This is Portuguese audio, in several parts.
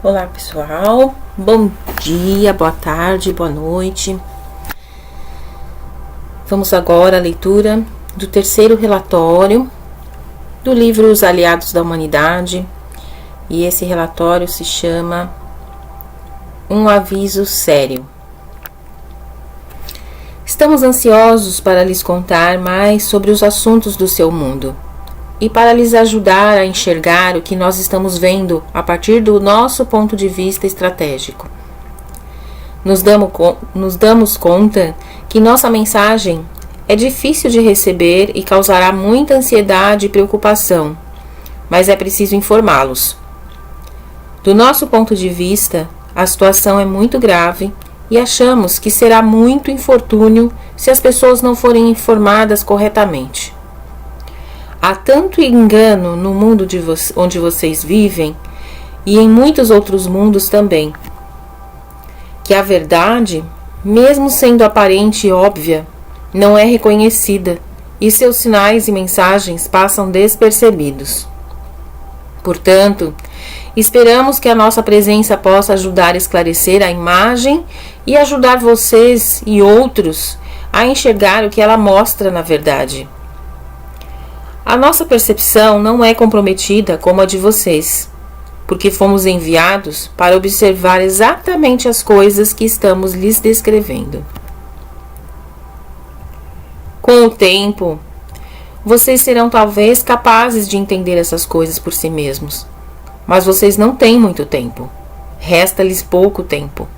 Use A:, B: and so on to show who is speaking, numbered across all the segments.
A: Olá pessoal, bom dia, boa tarde, boa noite. Vamos agora à leitura do terceiro relatório do livro Os Aliados da Humanidade, e esse relatório se chama Um Aviso Sério. Estamos ansiosos para lhes contar mais sobre os assuntos do seu mundo e para lhes ajudar a enxergar o que nós estamos vendo a partir do nosso ponto de vista estratégico. Nos damos conta que nossa mensagem é difícil de receber e causará muita ansiedade e preocupação, mas é preciso informá-los. Do nosso ponto de vista, a situação é muito grave e achamos que será muito infortúnio se as pessoas não forem informadas corretamente. Há tanto engano no mundo onde vocês vivem e em muitos outros mundos também, que a verdade, mesmo sendo aparente e óbvia, não é reconhecida e seus sinais e mensagens passam despercebidos. Portanto, esperamos que a nossa presença possa ajudar a esclarecer a imagem e ajudar vocês e outros a enxergar o que ela mostra na verdade. A nossa percepção não é comprometida como a de vocês, porque fomos enviados para observar exatamente as coisas que estamos lhes descrevendo. Com o tempo, vocês serão talvez capazes de entender essas coisas por si mesmos, mas vocês não têm muito tempo. Resta-lhes pouco tempo.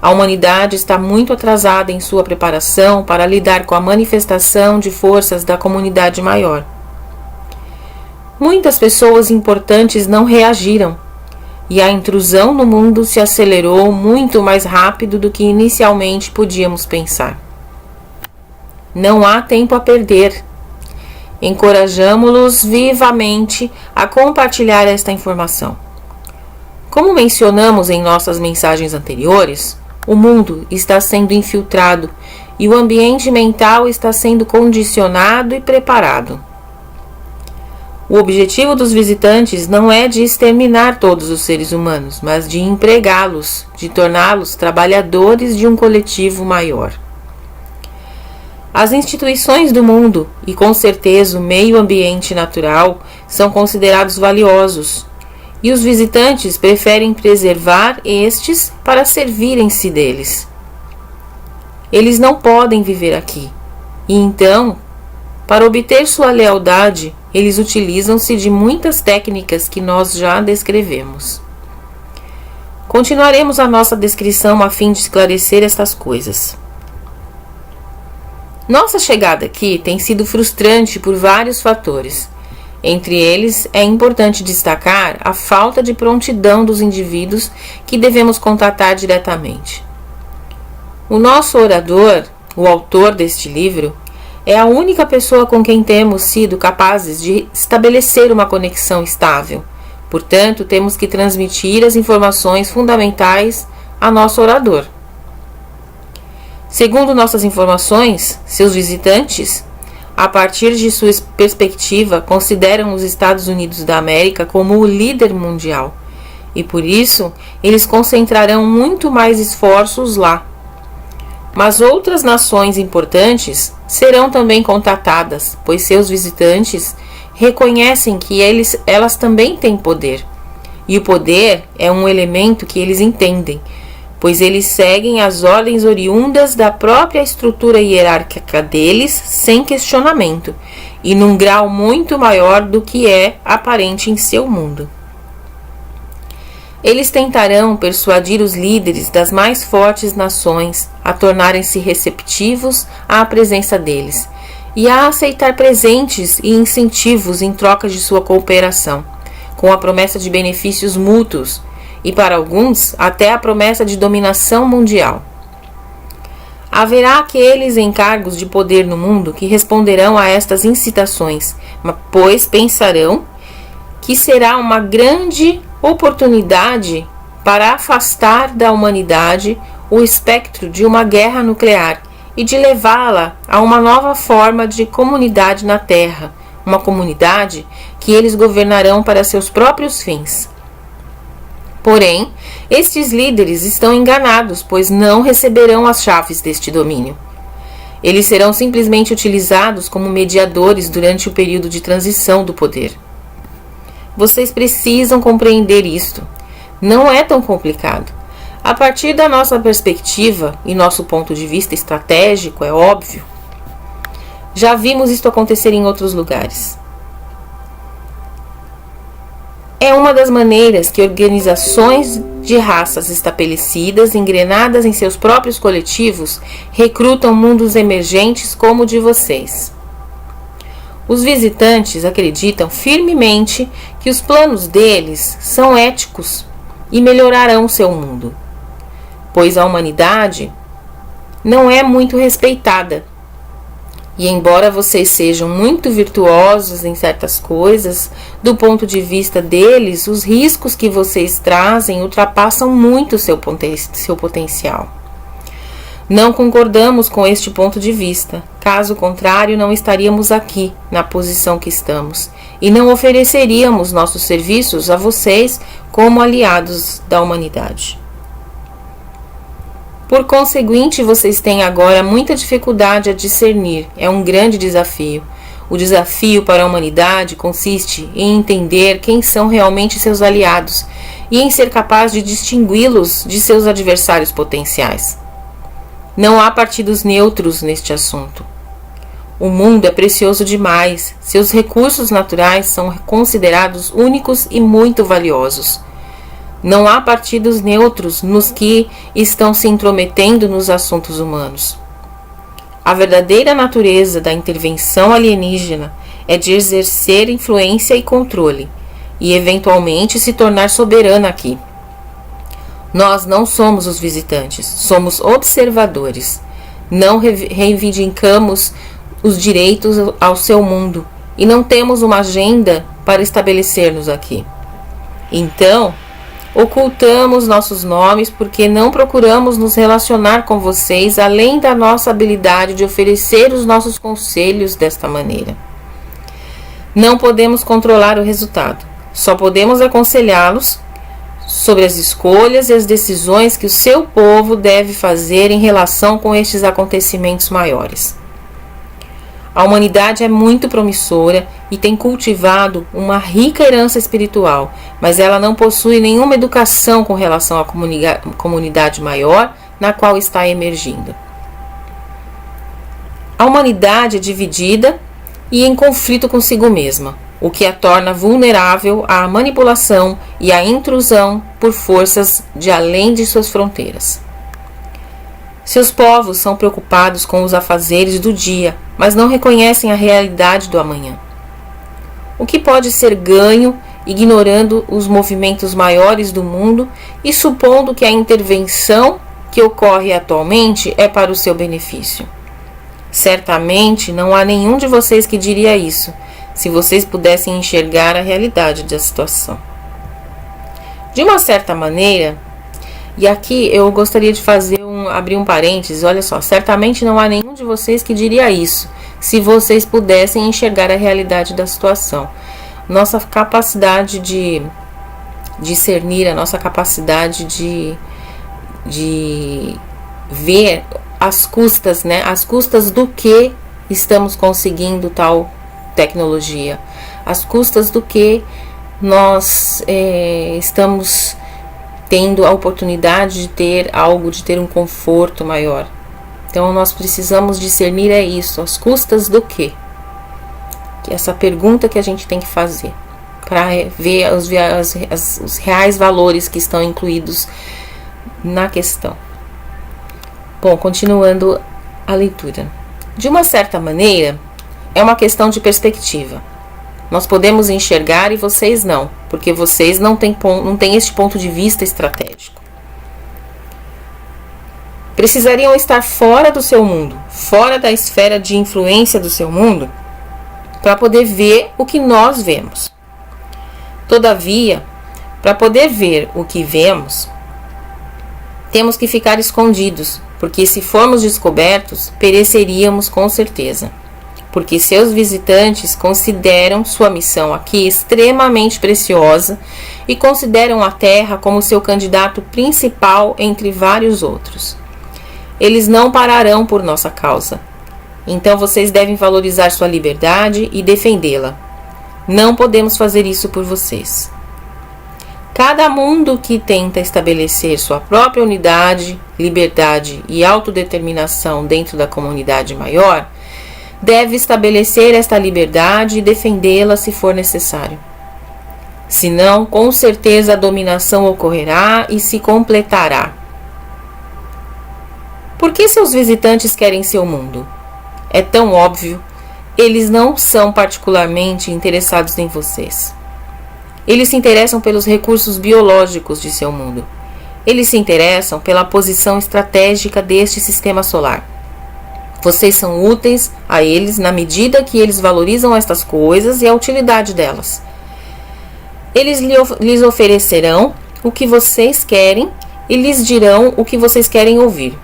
A: A humanidade está muito atrasada em sua preparação para lidar com a manifestação de forças da comunidade maior. Muitas pessoas importantes não reagiram, e a intrusão no mundo se acelerou muito mais rápido do que inicialmente podíamos pensar. Não há tempo a perder. Encorajamo-los vivamente a compartilhar esta informação. Como mencionamos em nossas mensagens anteriores, o mundo está sendo infiltrado e o ambiente mental está sendo condicionado e preparado. O objetivo dos visitantes não é de exterminar todos os seres humanos, mas de empregá-los, de torná-los trabalhadores de um coletivo maior. As instituições do mundo e, com certeza, o meio ambiente natural são considerados valiosos, e os visitantes preferem preservar estes para servirem-se deles. Eles não podem viver aqui, e então, para obter sua lealdade, eles utilizam-se de muitas técnicas que nós já descrevemos. Continuaremos a nossa descrição a fim de esclarecer estas coisas. Nossa chegada aqui tem sido frustrante por vários fatores. Entre eles, é importante destacar a falta de prontidão dos indivíduos que devemos contatar diretamente. O nosso orador, o autor deste livro, é a única pessoa com quem temos sido capazes de estabelecer uma conexão estável. Portanto, temos que transmitir as informações fundamentais a nosso orador. Segundo nossas informações, seus visitantes, a partir de sua perspectiva, consideram os Estados Unidos da América como o líder mundial, e por isso eles concentrarão muito mais esforços lá. Mas outras nações importantes serão também contatadas, pois seus visitantes reconhecem que elas também têm poder. E o poder é um elemento que eles entendem, pois eles seguem as ordens oriundas da própria estrutura hierárquica deles sem questionamento, e num grau muito maior do que é aparente em seu mundo. Eles tentarão persuadir os líderes das mais fortes nações a tornarem-se receptivos à presença deles e a aceitar presentes e incentivos em troca de sua cooperação, com a promessa de benefícios mútuos e, para alguns, até a promessa de dominação mundial. Haverá aqueles em cargos de poder no mundo que responderão a estas incitações, pois pensarão que será uma grande oportunidade para afastar da humanidade o espectro de uma guerra nuclear e de levá-la a uma nova forma de comunidade na Terra, uma comunidade que eles governarão para seus próprios fins. Porém, estes líderes estão enganados, pois não receberão as chaves deste domínio. Eles serão simplesmente utilizados como mediadores durante o período de transição do poder. Vocês precisam compreender isto. Não é tão complicado. A partir da nossa perspectiva e nosso ponto de vista estratégico, é óbvio. Já vimos isto acontecer em outros lugares. É uma das maneiras que organizações de raças estabelecidas, engrenadas em seus próprios coletivos, recrutam mundos emergentes como o de vocês. Os visitantes acreditam firmemente que os planos deles são éticos e melhorarão seu mundo, pois a humanidade não é muito respeitada. E embora vocês sejam muito virtuosos em certas coisas, do ponto de vista deles, os riscos que vocês trazem ultrapassam muito seu potencial. Não concordamos com este ponto de vista. Caso contrário, não estaríamos aqui, na posição que estamos, e não ofereceríamos nossos serviços a vocês como aliados da humanidade. Por conseguinte, vocês têm agora muita dificuldade a discernir. É um grande desafio. O desafio para a humanidade consiste em entender quem são realmente seus aliados e em ser capaz de distingui-los de seus adversários potenciais. Não há partidos neutros neste assunto. O mundo é precioso demais. Seus recursos naturais são considerados únicos e muito valiosos. Não há partidos neutros nos que estão se intrometendo nos assuntos humanos. A verdadeira natureza da intervenção alienígena é de exercer influência e controle, e eventualmente se tornar soberana aqui. Nós não somos os visitantes, somos observadores. Não reivindicamos os direitos ao seu mundo e não temos uma agenda para estabelecer-nos aqui. Então, ocultamos nossos nomes porque não procuramos nos relacionar com vocês além da nossa habilidade de oferecer os nossos conselhos desta maneira. Não podemos controlar o resultado, só podemos aconselhá-los sobre as escolhas e as decisões que o seu povo deve fazer em relação com estes acontecimentos maiores. A humanidade é muito promissora e tem cultivado uma rica herança espiritual, mas ela não possui nenhuma educação com relação à comunidade maior na qual está emergindo. A humanidade é dividida e em conflito consigo mesma, o que a torna vulnerável à manipulação e à intrusão por forças de além de suas fronteiras. Seus povos são preocupados com os afazeres do dia, mas não reconhecem a realidade do amanhã. O que pode ser ganho ignorando os movimentos maiores do mundo e supondo que a intervenção que ocorre atualmente é para o seu benefício? Certamente não há nenhum de vocês que diria isso, se vocês pudessem enxergar a realidade da situação. De uma certa maneira, e aqui eu gostaria de abrir um parênteses, olha só, certamente não há nenhum de vocês que diria isso, se vocês pudessem enxergar a realidade da situação. Nossa capacidade de discernir, a nossa capacidade de ver as custas, né? As custas do que estamos conseguindo tal tecnologia, as custas do que nós estamos tendo a oportunidade de ter algo, de ter um conforto maior. Então nós precisamos discernir isso, as custas do quê? Que é essa pergunta que a gente tem que fazer para ver os reais valores que estão incluídos na questão. Bom, continuando a leitura. De uma certa maneira, é uma questão de perspectiva. Nós podemos enxergar e vocês não, porque vocês não têm este ponto de vista estratégico. Precisariam estar fora do seu mundo, fora da esfera de influência do seu mundo, para poder ver o que nós vemos. Todavia, para poder ver o que vemos, temos que ficar escondidos, porque se formos descobertos, pereceríamos com certeza. porque seus visitantes consideram sua missão aqui extremamente preciosa e consideram a Terra como seu candidato principal entre vários outros. Eles não pararão por nossa causa. Então vocês devem valorizar sua liberdade e defendê-la. Não podemos fazer isso por vocês. Cada mundo que tenta estabelecer sua própria unidade, liberdade e autodeterminação dentro da comunidade maior deve estabelecer esta liberdade e defendê-la se for necessário. Senão, com certeza a dominação ocorrerá e se completará. Por que seus visitantes querem seu mundo? É tão óbvio. Eles não são particularmente interessados em vocês. Eles se interessam pelos recursos biológicos de seu mundo. Eles se interessam pela posição estratégica deste sistema solar. Vocês são úteis a eles na medida que eles valorizam estas coisas e a utilidade delas. Eles lhes oferecerão o que vocês querem e lhes dirão o que vocês querem ouvir.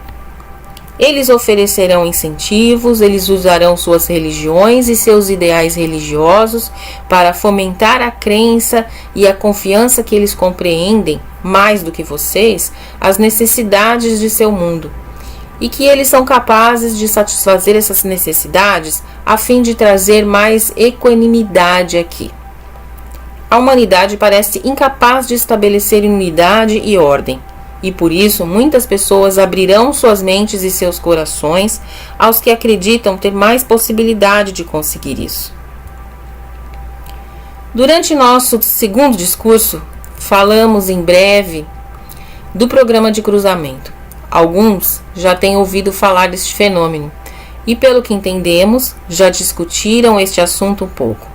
A: Eles oferecerão incentivos, eles usarão suas religiões e seus ideais religiosos para fomentar a crença e a confiança que eles compreendem, mais do que vocês, as necessidades de seu mundo, e que eles são capazes de satisfazer essas necessidades a fim de trazer mais equanimidade aqui. A humanidade parece incapaz de estabelecer unidade e ordem. E por isso muitas pessoas abrirão suas mentes e seus corações aos que acreditam ter mais possibilidade de conseguir isso. Durante nosso segundo discurso, falamos em breve do programa de cruzamento. Alguns já têm ouvido falar deste fenômeno e, pelo que entendemos, já discutiram este assunto um pouco.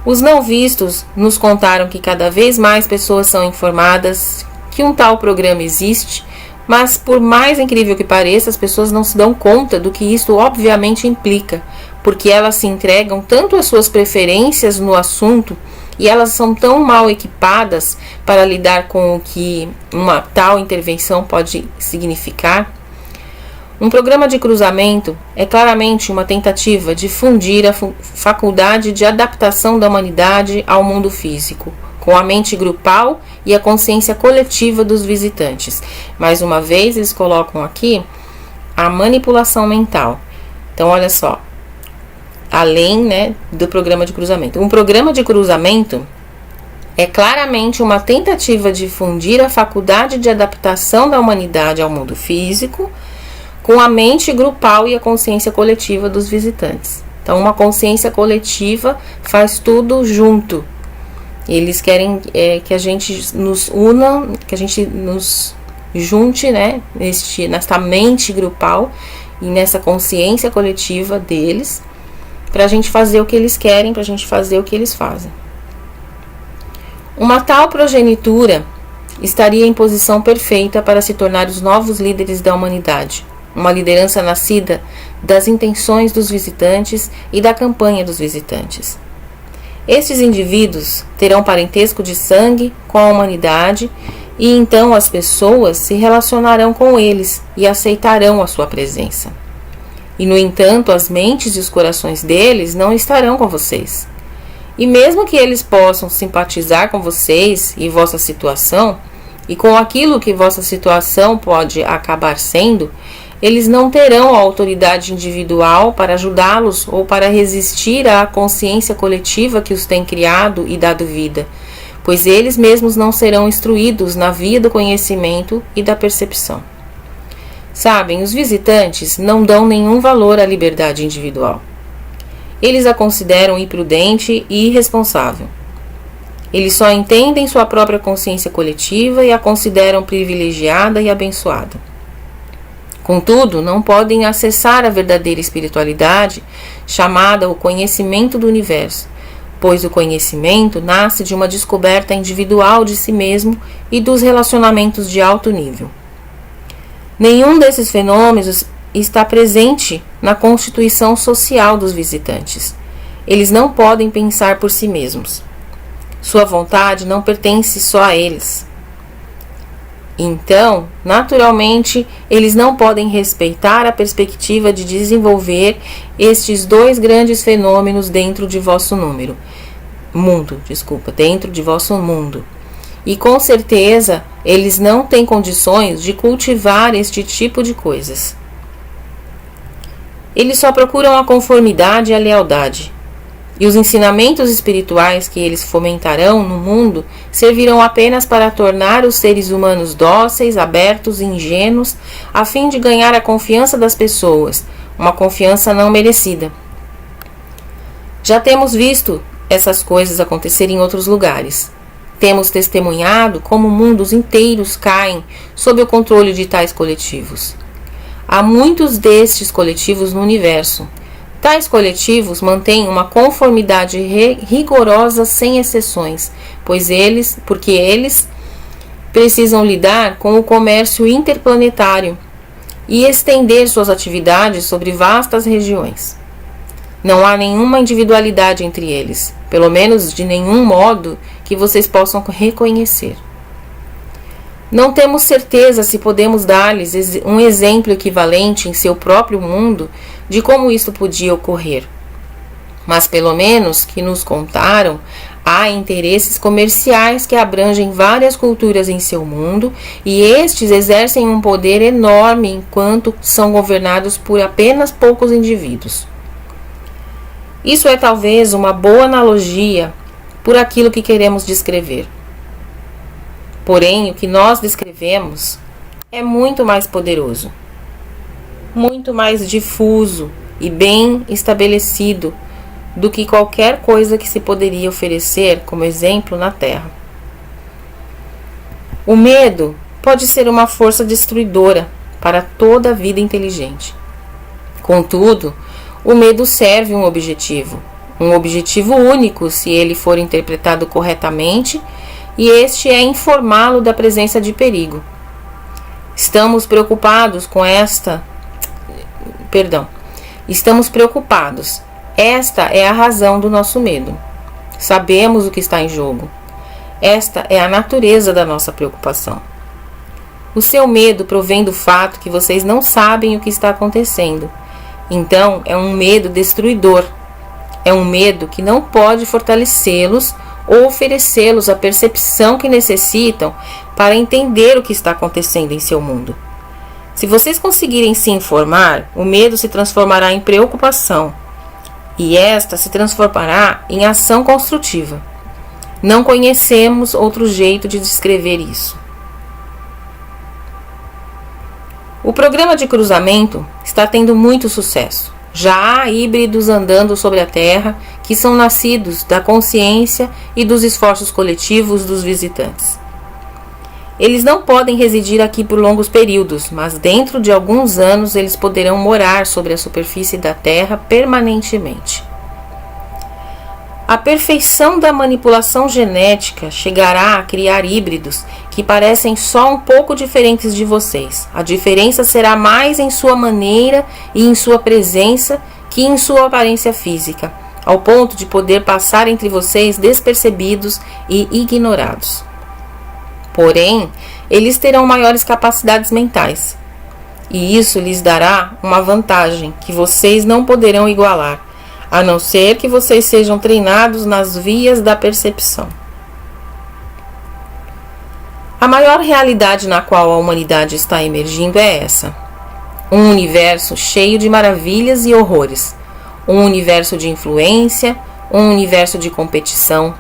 A: Os não vistos nos contaram que cada vez mais pessoas são informadas que um tal programa existe, mas por mais incrível que pareça, as pessoas não se dão conta do que isso obviamente implica, porque elas se entregam tanto às suas preferências no assunto e elas são tão mal equipadas para lidar com o que uma tal intervenção pode significar. Um programa de cruzamento é claramente uma tentativa de fundir a faculdade de adaptação da humanidade ao mundo físico, com a mente grupal e a consciência coletiva dos visitantes. Mais uma vez, eles colocam aqui a manipulação mental. Então, olha só, além, do programa de cruzamento. Um programa de cruzamento é claramente uma tentativa de fundir a faculdade de adaptação da humanidade ao mundo físico com a mente grupal e a consciência coletiva dos visitantes. Então, uma consciência coletiva faz tudo junto. Eles querem que a gente nos una, que a gente nos junte, nesta mente grupal e nessa consciência coletiva deles, para a gente fazer o que eles querem, para a gente fazer o que eles fazem. Uma tal progenitura estaria em posição perfeita para se tornar os novos líderes da humanidade, uma liderança nascida das intenções dos visitantes e da campanha dos visitantes. Estes indivíduos terão parentesco de sangue com a humanidade e então as pessoas se relacionarão com eles e aceitarão a sua presença. E, no entanto, as mentes e os corações deles não estarão com vocês. E mesmo que eles possam simpatizar com vocês e vossa situação, e com aquilo que vossa situação pode acabar sendo, eles não terão a autoridade individual para ajudá-los ou para resistir à consciência coletiva que os tem criado e dado vida, pois eles mesmos não serão instruídos na via do conhecimento e da percepção. Sabem, os visitantes não dão nenhum valor à liberdade individual. Eles a consideram imprudente e irresponsável. Eles só entendem sua própria consciência coletiva e a consideram privilegiada e abençoada. Contudo, não podem acessar a verdadeira espiritualidade, chamada o conhecimento do universo, pois o conhecimento nasce de uma descoberta individual de si mesmo e dos relacionamentos de alto nível. Nenhum desses fenômenos está presente na constituição social dos visitantes. Eles não podem pensar por si mesmos. Sua vontade não pertence só a eles. Então, naturalmente, eles não podem respeitar a perspectiva de desenvolver estes dois grandes fenômenos dentro de vosso dentro de vosso mundo. E com certeza, eles não têm condições de cultivar este tipo de coisas. Eles só procuram a conformidade e a lealdade. E os ensinamentos espirituais que eles fomentarão no mundo servirão apenas para tornar os seres humanos dóceis, abertos e ingênuos, a fim de ganhar a confiança das pessoas, uma confiança não merecida. Já temos visto essas coisas acontecerem em outros lugares. Temos testemunhado como mundos inteiros caem sob o controle de tais coletivos. Há muitos destes coletivos no universo. Tais coletivos mantêm uma conformidade rigorosa sem exceções, porque eles precisam lidar com o comércio interplanetário e estender suas atividades sobre vastas regiões. Não há nenhuma individualidade entre eles, pelo menos de nenhum modo que vocês possam reconhecer. Não temos certeza se podemos dar-lhes um exemplo equivalente em seu próprio mundo de como isto podia ocorrer. Mas pelo menos que nos contaram, há interesses comerciais que abrangem várias culturas em seu mundo e estes exercem um poder enorme enquanto são governados por apenas poucos indivíduos. Isso é talvez uma boa analogia por aquilo que queremos descrever. Porém, o que nós descrevemos é muito mais poderoso, muito mais difuso e bem estabelecido do que qualquer coisa que se poderia oferecer como exemplo na Terra. O medo pode ser uma força destruidora para toda a vida inteligente. Contudo, o medo serve um objetivo único se ele for interpretado corretamente, e este é informá-lo da presença de perigo. Estamos preocupados. Esta é a razão do nosso medo. Sabemos o que está em jogo. Esta é a natureza da nossa preocupação. O seu medo provém do fato que vocês não sabem o que está acontecendo. Então, é um medo destruidor. É um medo que não pode fortalecê-los ou oferecê-los a percepção que necessitam para entender o que está acontecendo em seu mundo. Se vocês conseguirem se informar, o medo se transformará em preocupação, e esta se transformará em ação construtiva. Não conhecemos outro jeito de descrever isso. O programa de cruzamento está tendo muito sucesso. Já há híbridos andando sobre a Terra que são nascidos da consciência e dos esforços coletivos dos visitantes. Eles não podem residir aqui por longos períodos, mas dentro de alguns anos eles poderão morar sobre a superfície da Terra permanentemente. A perfeição da manipulação genética chegará a criar híbridos que parecem só um pouco diferentes de vocês. A diferença será mais em sua maneira e em sua presença que em sua aparência física, ao ponto de poder passar entre vocês despercebidos e ignorados. Porém, eles terão maiores capacidades mentais, e isso lhes dará uma vantagem que vocês não poderão igualar, a não ser que vocês sejam treinados nas vias da percepção. A maior realidade na qual a humanidade está emergindo é essa: um universo cheio de maravilhas e horrores, um universo de influência, um universo de competição,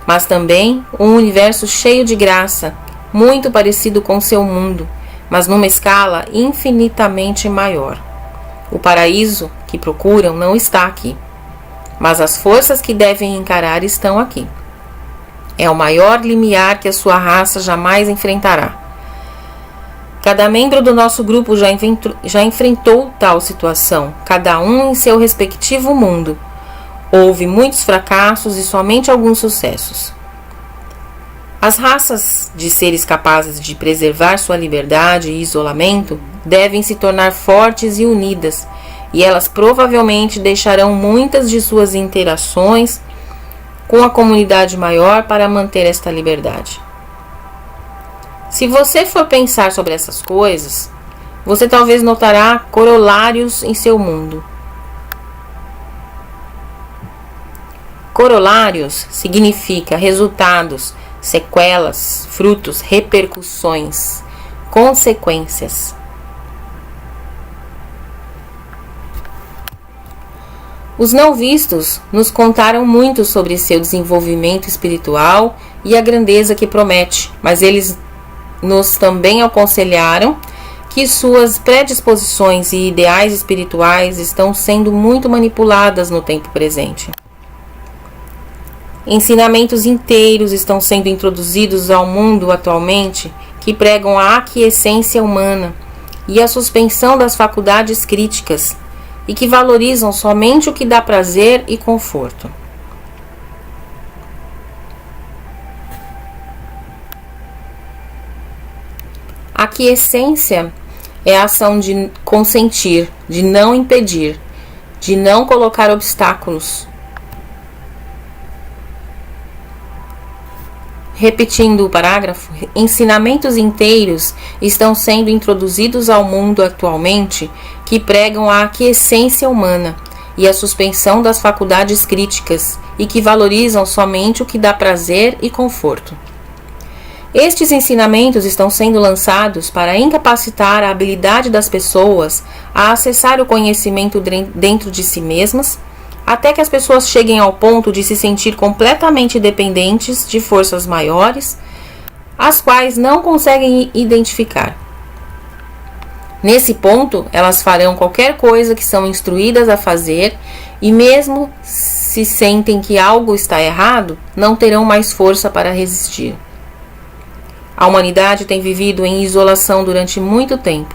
A: mas também um universo cheio de graça, muito parecido com seu mundo, mas numa escala infinitamente maior. O paraíso que procuram não está aqui, mas as forças que devem encarar estão aqui. É o maior limiar que a sua raça jamais enfrentará. Cada membro do nosso grupo já enfrentou tal situação, cada um em seu respectivo mundo. Houve muitos fracassos e somente alguns sucessos. As raças de seres capazes de preservar sua liberdade e isolamento devem se tornar fortes e unidas, e elas provavelmente deixarão muitas de suas interações com a comunidade maior para manter esta liberdade. Se você for pensar sobre essas coisas, você talvez notará corolários em seu mundo. Corolários significa resultados, sequelas, frutos, repercussões, consequências. Os não vistos nos contaram muito sobre seu desenvolvimento espiritual e a grandeza que promete, mas eles nos também aconselharam que suas predisposições e ideais espirituais estão sendo muito manipuladas no tempo presente. Ensinamentos inteiros estão sendo introduzidos ao mundo atualmente que pregam a aquiescência humana e a suspensão das faculdades críticas e que valorizam somente o que dá prazer e conforto. A aquiescência é a ação de consentir, de não impedir, de não colocar obstáculos. Repetindo o parágrafo, ensinamentos inteiros estão sendo introduzidos ao mundo atualmente que pregam a aquiescência humana e a suspensão das faculdades críticas e que valorizam somente o que dá prazer e conforto. Estes ensinamentos estão sendo lançados para incapacitar a habilidade das pessoas a acessar o conhecimento dentro de si mesmas, até que as pessoas cheguem ao ponto de se sentir completamente dependentes de forças maiores, as quais não conseguem identificar. Nesse ponto, elas farão qualquer coisa que são instruídas a fazer e mesmo se sentem que algo está errado, não terão mais força para resistir. A humanidade tem vivido em isolação durante muito tempo.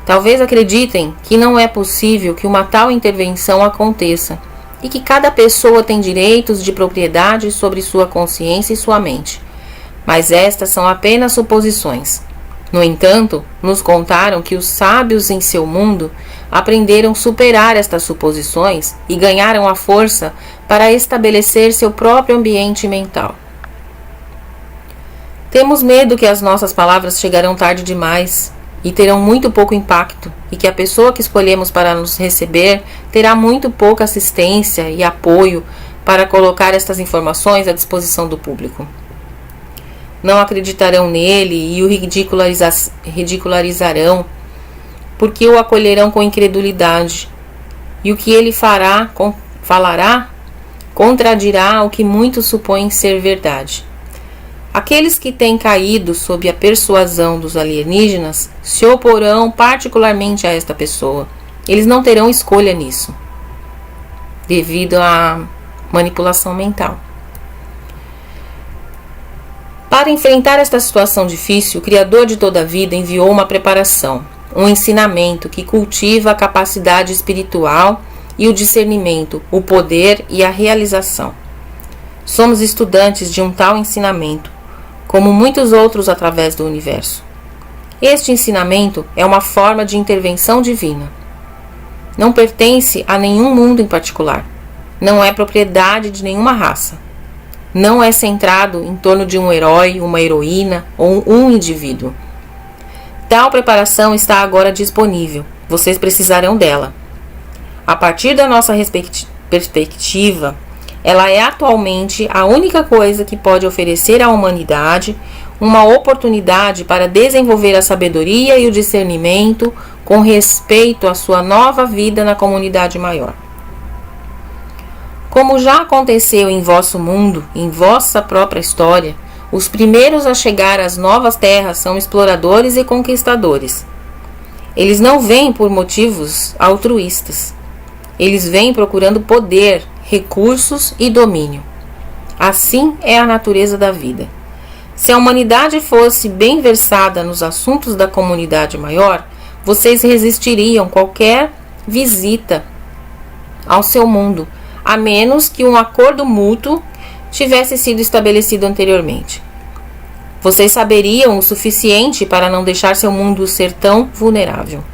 A: Talvez acreditem que não é possível que uma tal intervenção aconteça e que cada pessoa tem direitos de propriedade sobre sua consciência e sua mente. Mas estas são apenas suposições. No entanto, nos contaram que os sábios em seu mundo aprenderam a superar estas suposições e ganharam a força para estabelecer seu próprio ambiente mental. Temos medo que as nossas palavras chegarão tarde demais e terão muito pouco impacto, e que a pessoa que escolhemos para nos receber terá muito pouca assistência e apoio para colocar estas informações à disposição do público. Não acreditarão nele e o ridicularizarão, porque o acolherão com incredulidade, e o que ele falará contradirá o que muitos supõem ser verdade. Aqueles que têm caído sob a persuasão dos alienígenas se oporão particularmente a esta pessoa. Eles não terão escolha nisso, devido à manipulação mental. Para enfrentar esta situação difícil, o Criador de toda a vida enviou uma preparação, um ensinamento que cultiva a capacidade espiritual e o discernimento, o poder e a realização. Somos estudantes de um tal ensinamento, como muitos outros através do universo. Este ensinamento é uma forma de intervenção divina. Não pertence a nenhum mundo em particular. Não é propriedade de nenhuma raça. Não é centrado em torno de um herói, uma heroína ou um indivíduo. Tal preparação está agora disponível. Vocês precisarão dela. A partir da nossa perspectiva, ela é atualmente a única coisa que pode oferecer à humanidade uma oportunidade para desenvolver a sabedoria e o discernimento com respeito à sua nova vida na comunidade maior. Como já aconteceu em vosso mundo, em vossa própria história, os primeiros a chegar às novas terras são exploradores e conquistadores. Eles não vêm por motivos altruístas. Eles vêm procurando poder, recursos e domínio. Assim é a natureza da vida. Se a humanidade fosse bem versada nos assuntos da comunidade maior, vocês resistiriam qualquer visita ao seu mundo, a menos que um acordo mútuo tivesse sido estabelecido anteriormente. Vocês saberiam o suficiente para não deixar seu mundo ser tão vulnerável.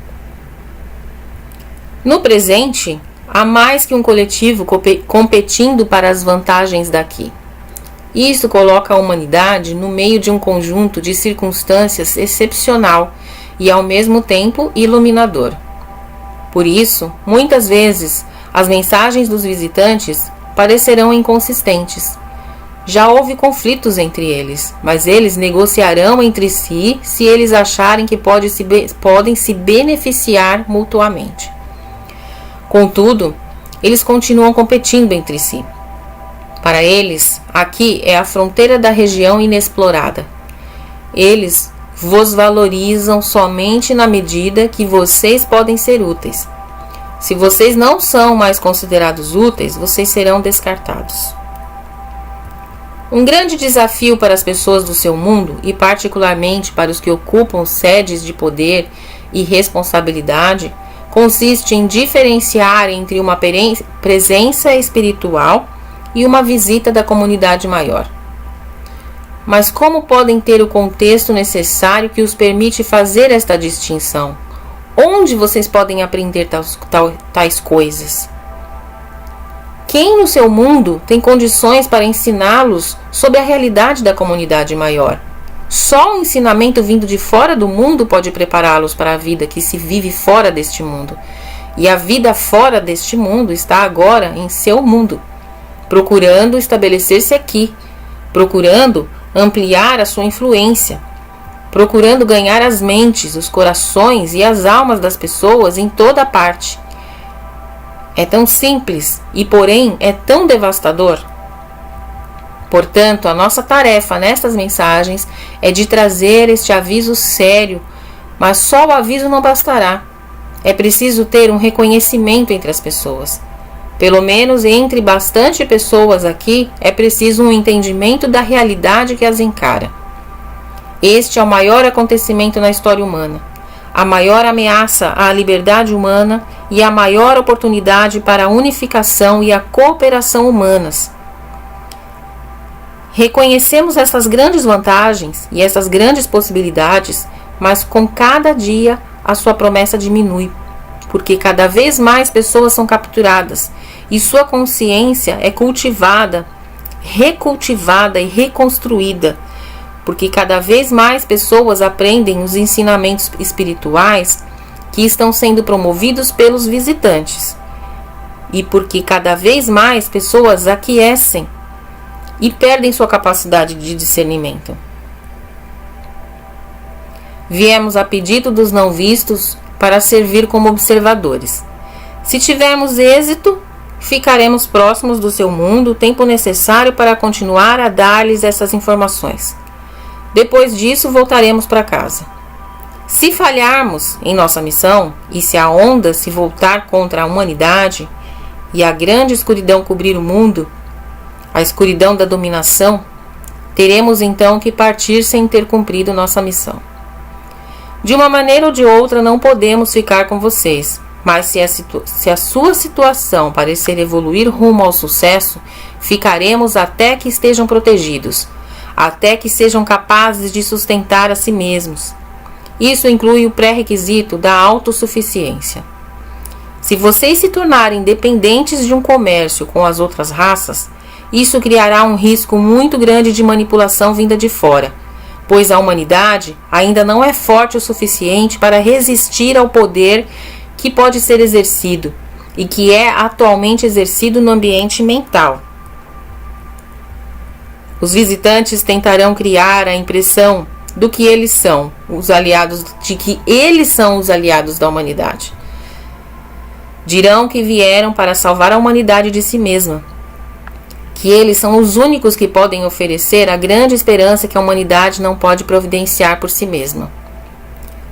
A: No presente, há mais que um coletivo competindo para as vantagens daqui. Isso coloca a humanidade no meio de um conjunto de circunstâncias excepcional e ao mesmo tempo iluminador. Por isso, muitas vezes, as mensagens dos visitantes parecerão inconsistentes. Já houve conflitos entre eles, mas eles negociarão entre si se eles acharem que podem se beneficiar mutuamente. Contudo, eles continuam competindo entre si. Para eles, aqui é a fronteira da região inexplorada. Eles vos valorizam somente na medida que vocês podem ser úteis. Se vocês não são mais considerados úteis, vocês serão descartados. Um grande desafio para as pessoas do seu mundo, e particularmente para os que ocupam sedes de poder e responsabilidade, consiste em diferenciar entre uma presença espiritual e uma visita da comunidade maior. Mas como podem ter o contexto necessário que os permite fazer esta distinção? Onde vocês podem aprender tais coisas? Quem no seu mundo tem condições para ensiná-los sobre a realidade da comunidade maior? Só o ensinamento vindo de fora do mundo pode prepará-los para a vida que se vive fora deste mundo. E a vida fora deste mundo está agora em seu mundo, procurando estabelecer-se aqui, procurando ampliar a sua influência, procurando ganhar as mentes, os corações e as almas das pessoas em toda parte. É tão simples e, porém, é tão devastador. Portanto, a nossa tarefa nestas mensagens é de trazer este aviso sério, mas só o aviso não bastará. É preciso ter um reconhecimento entre as pessoas. Pelo menos entre bastante pessoas aqui, é preciso um entendimento da realidade que as encara. Este é o maior acontecimento na história humana, a maior ameaça à liberdade humana e a maior oportunidade para a unificação e a cooperação humanas. Reconhecemos essas grandes vantagens e essas grandes possibilidades, mas com cada dia a sua promessa diminui, porque cada vez mais pessoas são capturadas e sua consciência é cultivada, recultivada e reconstruída, porque cada vez mais pessoas aprendem os ensinamentos espirituais que estão sendo promovidos pelos visitantes, e porque cada vez mais pessoas aquecem e perdem sua capacidade de discernimento. Viemos a pedido dos não vistos para servir como observadores. Se tivermos êxito, ficaremos próximos do seu mundo o tempo necessário para continuar a dar-lhes essas informações. Depois disso, voltaremos para casa. Se falharmos em nossa missão, e se a onda se voltar contra a humanidade, e a grande escuridão cobrir o mundo, a escuridão da dominação, teremos então que partir sem ter cumprido nossa missão. De uma maneira ou de outra, não podemos ficar com vocês, mas se a sua situação parecer evoluir rumo ao sucesso, ficaremos até que estejam protegidos, até que sejam capazes de sustentar a si mesmos. Isso inclui o pré-requisito da autossuficiência. Se vocês se tornarem dependentes de um comércio com as outras raças, isso criará um risco muito grande de manipulação vinda de fora, pois a humanidade ainda não é forte o suficiente para resistir ao poder que pode ser exercido e que é atualmente exercido no ambiente mental. Os visitantes tentarão criar a impressão do que eles são, os aliados, de que eles são os aliados da humanidade. Dirão que vieram para salvar a humanidade de si mesma, que eles são os únicos que podem oferecer a grande esperança que a humanidade não pode providenciar por si mesma,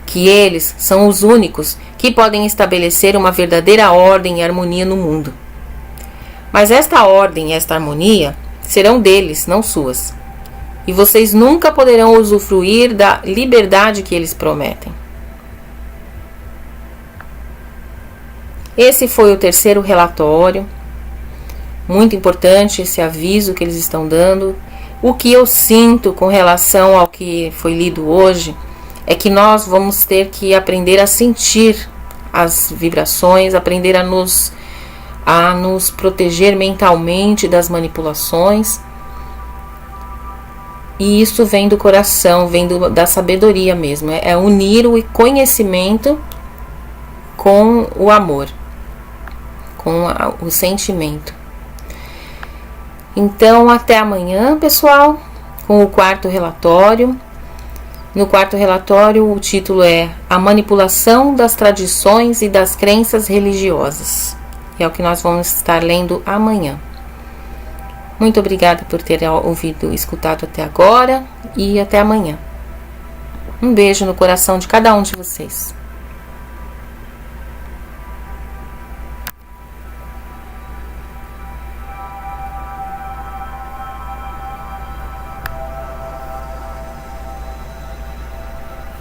A: que eles são os únicos que podem estabelecer uma verdadeira ordem e harmonia no mundo. Mas esta ordem e esta harmonia serão deles, não suas, e vocês nunca poderão usufruir da liberdade que eles prometem. Esse foi o terceiro relatório. Muito importante esse aviso que eles estão dando. O que eu sinto com relação ao que foi lido hoje é que nós vamos ter que aprender a sentir as vibrações, aprender a nos proteger mentalmente das manipulações E isso vem do coração, vem da sabedoria mesmo. É unir o conhecimento com o amor, com o sentimento. Então, até amanhã, pessoal, com o quarto relatório. No quarto relatório, o título é A Manipulação das Tradições e das Crenças Religiosas. É o que nós vamos estar lendo amanhã. Muito obrigada por ter escutado até agora e até amanhã. Um beijo no coração de cada um de vocês.